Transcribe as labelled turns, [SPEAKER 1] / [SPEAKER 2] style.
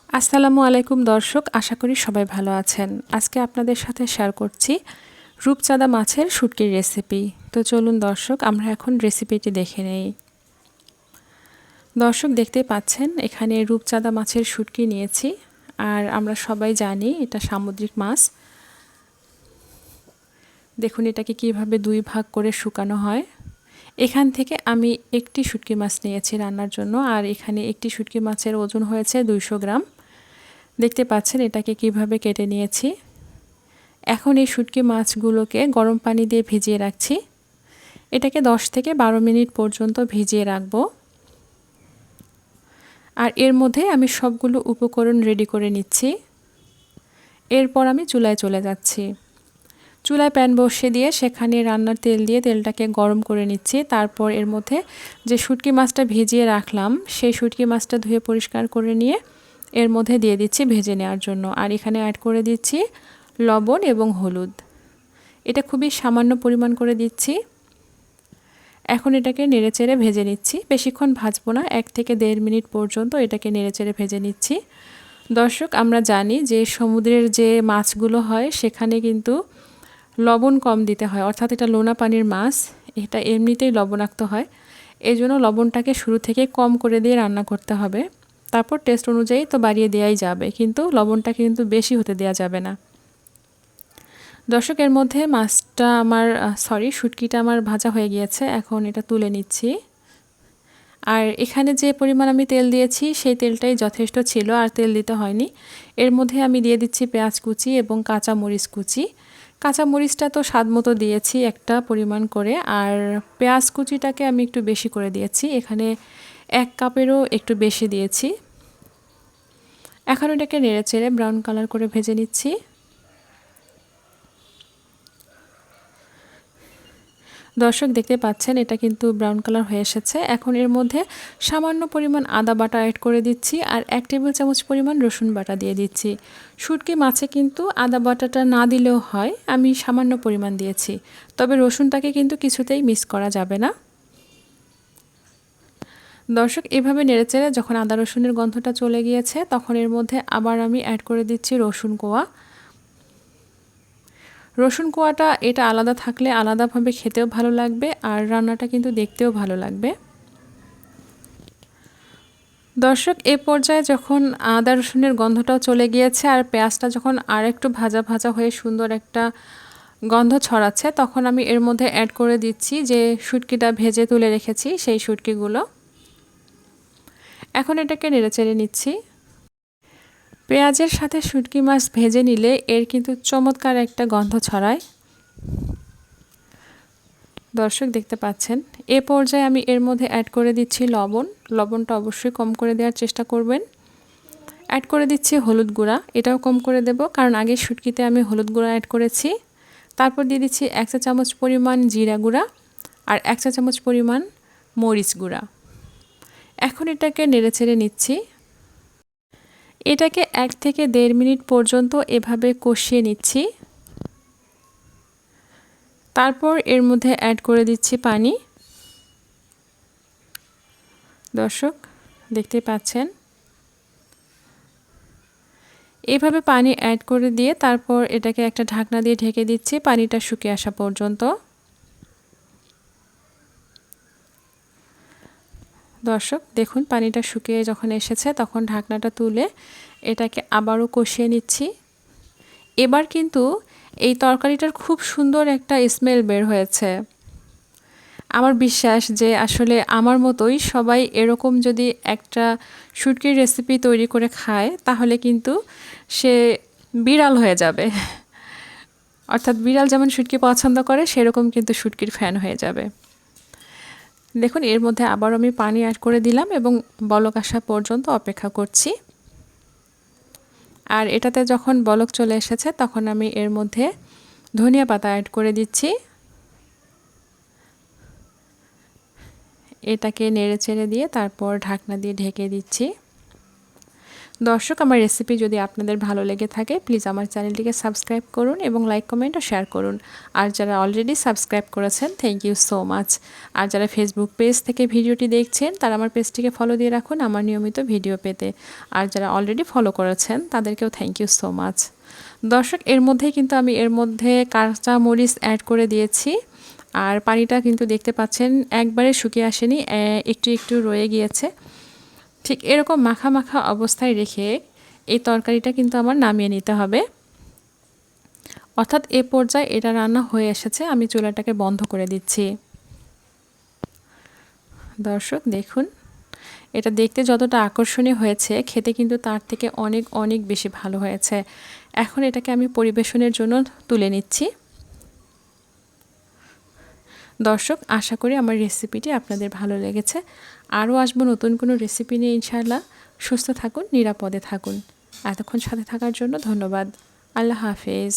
[SPEAKER 1] আসসালামু আলাইকুম দর্শক, আশা করি সবাই ভালো আছেন। আজকে আপনাদের সাথে শেয়ার করছি রূপচাঁদা মাছের শুটকির রেসিপি। তো চলুন দর্শক, আমরা এখন রেসিপিটি দেখে নেই। দর্শক, দেখতে পাচ্ছেন এখানে রূপচাঁদা মাছের শুটকি নিয়েছি। আর আমরা সবাই জানি এটা সামুদ্রিক মাছ। দেখুন এটাকে কিভাবে দুই ভাগ করে শুকানো হয়। এখান থেকে আমি একটি শুটকি মাছ নিয়েছি রান্নার জন্য, আর এখানে একটি শুটকি মাছের ওজন হয়েছে 200 গ্রাম। দেখতে পাচ্ছেন এটাকে কিভাবে কেটে নিয়েছি। এখন এই শুটকি মাছগুলোকে গরম পানি দিয়ে ভিজিয়ে রাখছি। এটাকে 10 থেকে 12 মিনিট পর্যন্ত ভিজিয়ে রাখব। আর এর মধ্যে আমি সবগুলো উপকরণ রেডি করে নিচ্ছি। এরপর আমি চুলায় চলে যাচ্ছি। চুলায় প্যান বসিয়ে দিয়ে সেখানে রান্নার তেল দিয়ে তেলটাকে গরম করে নিচ্ছি। তারপর এর মধ্যে যে শুটকি মাছটা ভিজিয়ে রাখলাম সেই শুটকি মাছটা ধুয়ে পরিষ্কার করে নিয়ে এর মধ্যে দিয়ে দিচ্ছি ভেজে নেওয়ার জন্য। আর এখানে অ্যাড করে দিচ্ছি লবণ এবং হলুদ। এটা খুবই সামান্য পরিমাণ করে দিচ্ছি। এখন এটাকে নেড়েচেড়ে ভেজে নিচ্ছি। বেশিক্ষণ ভাজবো না, 1 থেকে 1.5 মিনিট পর্যন্ত এটাকে নেড়েচেড়ে ভেজে নিচ্ছি। দর্শক, আমরা জানি যে সমুদ্রের যে মাছগুলো হয় সেখানে কিন্তু লবণ কম দিতে হয়, অর্থাৎ এটা লোনা পানির মাছ, এটা এমনিতেই লবণাক্ত হয়। এই জন্য লবণটাকে শুরু থেকে কম করে দিয়ে রান্না করতে হবে। তারপর টেস্ট অনুযায়ী তো বাড়িয়ে দেওয়াই যাবে, কিন্তু লবণটা কিন্তু বেশি হতে দেওয়া যাবে না। দর্শক, এর মধ্যে মাছটা আমার শুটকিটা আমার ভাজা হয়ে গিয়েছে। এখন এটা তুলে নিচ্ছি। আর এখানে যে পরিমাণ আমি তেল দিয়েছি সেই তেলটাই যথেষ্ট ছিল, আর তেল দিতে হয়নি। এর মধ্যে আমি দিয়ে দিচ্ছি পেঁয়াজ কুচি এবং কাঁচা মরিচ কুচি। কাঁচা মরিচটা তো স্বাদ মতো দিয়েছি একটা পরিমাণ করে, আর পেঁয়াজ কুচিটাকে আমি একটু বেশি করে দিয়েছি, এখানে 1 কাপেরও একটু বেশি দিয়েছি। এখন এটাকে নেড়েচেড়ে ব্রাউন কালার করে ভেজে নিচ্ছি। দর্শক, দেখতে পাচ্ছেন এটা কিন্তু ব্রাউন কালার হয়ে এসেছে। এখন এর মধ্যে সামান্য পরিমাণ আদা বাটা অ্যাড করে দিচ্ছি, আর 1 টেবিল চামচ পরিমাণ রসুন বাটা দিয়ে দিচ্ছি। শুটকি মাছে কিন্তু আদা বাটাটা না দিলেও হয়, আমি সামান্য পরিমাণ দিয়েছি। তবে রসুনটাকে কিন্তু কিছুতেই মিস করা যাবে না। দর্শক, এভাবে নেড়েচেড়ে যখন আদা রসুনের গন্ধটা চলে গিয়েছে তখন এর মধ্যে আবার আমি অ্যাড করে দিচ্ছি রসুন কোয়া। রসুন কোয়াটা এটা আলাদা থাকলে আলাদাভাবে খেতেও ভালো লাগবে, আর রান্নাটা কিন্তু দেখতেও ভালো লাগবে। দর্শক, এ পর্যায়ে যখন আদা রসুনের গন্ধটাও চলে গিয়েছে আর পেঁয়াজটা যখন আরেকটু ভাজা ভাজা হয়ে সুন্দর একটা গন্ধ ছড়াচ্ছে, তখন আমি এর মধ্যে অ্যাড করে দিচ্ছি যে শুটকিটা ভেজে তুলে রেখেছি সেই শুটকিগুলো। এখন এটাকে নেড়েচেড়ে নিচ্ছি। পেঁয়াজের সাথে শুটকি মাছ ভেজে নিলে এর কিন্তু চমৎকার একটা গন্ধ ছড়ায়। দর্শক, দেখতে পাচ্ছেন এ পর্যায়ে আমি এর মধ্যে অ্যাড করে দিচ্ছি লবণ। লবণটা অবশ্যই কম করে দেওয়ার চেষ্টা করবেন। অ্যাড করে দিচ্ছি হলুদ গুঁড়া, এটাও কম করে দেব, কারণ আগে শুটকিতে আমি হলুদ গুঁড়া অ্যাড করেছি। তারপর দিয়ে দিচ্ছি 1 চা চামচ পরিমাণ জিরা গুঁড়া আর 1 চা চামচ পরিমাণ মরিচ গুঁড়া। এখন এটাকে নেড়েচেড়ে নিচ্ছি। এটাকে 1 থেকে 1.5 মিনিট পর্যন্ত এভাবে কষিয়ে নিচ্ছি। তারপর এর মধ্যে অ্যাড করে দিচ্ছি পানি। দর্শক, দেখতে পাচ্ছেন এভাবে পানি অ্যাড করে দিয়ে তারপর এটাকে একটা ঢাকনা দিয়ে ঢেকে দিচ্ছি পানিটা শুকিয়ে আসা পর্যন্ত। দর্শক, দেখুন পানিটা শুকিয়ে যখন এসেছে তখন ঢাকনাটা তুলে এটাকে আবারও কষিয়ে নিচ্ছি। এবার কিন্তু এই তরকারিটার খুব সুন্দর একটা স্মেল বের হয়েছে। আমার বিশ্বাস যে আসলে আমার মতোই সবাই এরকম যদি একটা শুটকির রেসিপি তৈরি করে খায় তাহলে কিন্তু সে বিড়াল হয়ে যাবে। অর্থাৎ বিড়াল যেমন শুটকি পছন্দ করে সেরকম কিন্তু শুটকির ফ্যান হয়ে যাবে। দেখুন এর মধ্যে আবার আমি পানি অ্যাড করে দিলাম এবং বলক আসা পর্যন্ত অপেক্ষা করছি। আর এটাতে যখন বলক চলে এসেছে তখন আমি এর মধ্যে ধনিয়া পাতা অ্যাড করে দিচ্ছি। এটাকে নেড়েচেড়ে দিয়ে তারপর ঢাকনা দিয়ে ঢেকে দিচ্ছি। দর্শক, আমার রেসিপি যদি আপনাদের ভালো লেগে থাকে প্লিজ আমার চ্যানেলটিকে সাবস্ক্রাইব করুন এবং লাইক কমেন্ট ও শেয়ার করুন। আর যারা অলরেডি সাবস্ক্রাইব করেছেন থ্যাংক ইউ সো মাচ। আর যারা ফেসবুক পেজ থেকে ভিডিওটি দেখছেন তারা আমার পেজটিকে ফলো দিয়ে রাখুন আমার নিয়মিত ভিডিও পেতে। আর যারা অলরেডি ফলো করেছেন তাদেরকেও থ্যাংক ইউ সো মাচ। দর্শক, এর মধ্যেই কিন্তু আমি এর মধ্যে কাঁচা মরিচ অ্যাড করে দিয়েছি। আর পানিটা কিন্তু দেখতে পাচ্ছেন একবারে শুকিয়ে আসেনি, একটু একটু রয়ে গিয়েছে। ঠিক এরকম মাখা মাখা অবস্থায় রেখে এই তরকারিটা কিন্তু আমার নামিয়ে নিতে হবে। অর্থাৎ এ পর্যায়ে এটা রান্না হয়ে এসেছে, আমি চুলাটাকে বন্ধ করে দিচ্ছি। দর্শক দেখুন, এটা দেখতে যতটা আকর্ষণীয় হয়েছে খেতে কিন্তু তার থেকে অনেক অনেক বেশি ভালো হয়েছে। এখন এটাকে আমি পরিবেশনের জন্য তুলে নিচ্ছি। দর্শক, আশা করি আমার রেসিপিটি আপনাদের ভালো লেগেছে। আরও আসবো নতুন কোনো রেসিপি নিয়ে ইনশাআল্লাহ। সুস্থ থাকুন, নিরাপদে থাকুন। এতক্ষণ সাথে থাকার জন্য ধন্যবাদ। আল্লাহ হাফেজ।